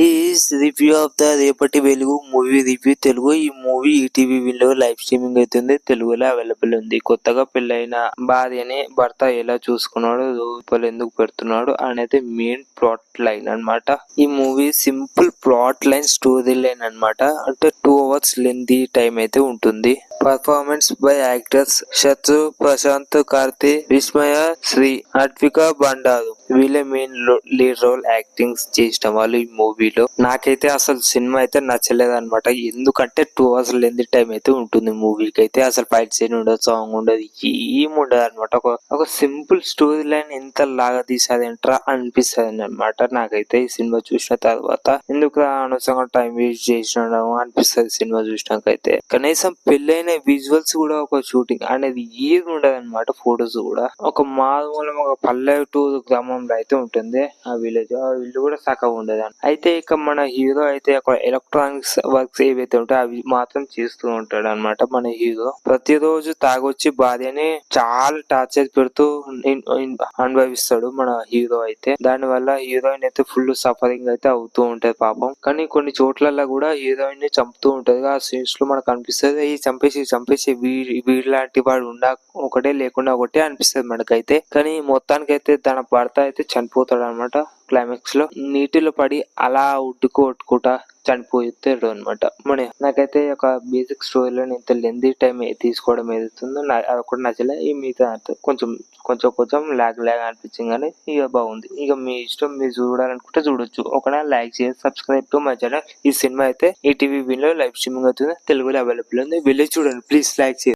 Is review of the రేపటి వెలుగు movie review Telugu. ఈ మూవీ ఈటీవీ విలో లైవ్ స్ట్రీమింగ్ అవుతుంది. తెలుగులో అవైలబుల్ ఉంది. కొత్తగా పెళ్ళైన భార్యని భర్త ఎలా చూసుకున్నాడు, రూపాయలు ఎందుకు పెడుతున్నాడు అనేది మెయిన్ ప్లాట్ లైన్ అన్నమాట. ఈ movie simple plot line, story line అన్నమాట. అంటే 2 hours లెంతీ టైం అయితే ఉంటుంది. పర్ఫార్మెన్స్ బై యాక్టర్స్ శత్రు, ప్రశాంత్, కార్తి, విస్మయ, శ్రీ, అద్విక బండారు వీళ్ళే మెయిన్ లీడ్ రోల్ యాక్టింగ్ చేసిన వాళ్ళు ఈ మూవీలో. నాకైతే అసలు సినిమా అయితే నచ్చలేదు అనమాట. ఎందుకంటే 2 hours లెంత్ టైం అయితే ఉంటుంది మూవీకి అయితే. అసలు ఫైట్ సీన్ ఉండదు, సాంగ్ ఉండదు, ఏం ఉండదు అనమాట. ఒక సింపుల్ స్టోరీ లైన్ ఎంత లాగా తీసాదేంట్రా అనిపిస్తుంది అనమాట నాకైతే ఈ సినిమా చూసిన తర్వాత. ఎందుకు అనవసరంగా టైం వేస్ట్ చేసినాడు అనిపిస్తుంది సినిమా చూసినాకైతే. కనీసం పెళ్ళైన విజువల్స్ కూడా, ఒక షూటింగ్ అనేది ఏది ఉండదు అనమాట. ఫొటోస్ కూడా ఒక మామూలు ఒక పల్లెటూరు గ్రామంలో అయితే ఉంటుంది ఆ విలేజ్. ఆ ఇల్లు కూడా సగం ఉండదు. అయితే ఇక మన హీరో అయితే ఒక ఎలక్ట్రానిక్స్ వర్క్స్ ఏవైతే ఉంటాయో అవి మాత్రం చేస్తూ ఉంటాడు అనమాట. మన హీరో ప్రతిరోజు తాగొచ్చి భార్యని చాలా టార్చర్ పెడుతూ అనుభవిస్తాడు మన హీరో అయితే. దాని వల్ల హీరోయిన్ అయితే ఫుల్ సఫరింగ్ అయితే అవుతూ ఉంటది పాపం. కానీ కొన్ని చోట్ల కూడా హీరోయిన్ ని చంపుతూ ఉంటది. ఆ సీన్స్ లో మనకు అనిపిస్తుంది ఈ చంపేసి వీడిలాంటి వాడు ఉండా ఒకటే లేకుండా ఒకటే అనిపిస్తుంది మనకైతే. కానీ మొత్తానికైతే తన భర్త అయితే చనిపోతాడు అనమాట. క్లైమాక్స్ లో నీటిలో పడి అలా కొట్టుకుంటా చనిపోతాడు అనమాట. నాకైతే ఒక బేసిక్ స్టోరీలో ఇంత లెంతీ టైం తీసుకోవడం ఏదైతుందో అది ఒకటి నచ్చలే. ఈ మిగతా కొంచెం లాగ్ అనిపించింది కానీ ఇక బాగుంది. ఇక మీ ఇష్టం, మీరు చూడాలనుకుంటే చూడొచ్చు. ఒకవేళ లైక్ చేసి సబ్స్క్రైబ్ టు మై ఛానల్. ఈ సినిమా అయితే ఈటీవీ విన్ లో లైవ్ స్ట్రీమింగ్ అవుతుంది. తెలుగులో అవైలబుల్ ఉంది. వెళ్ళి చూడండి ప్లీజ్. లైక్ చేయండి.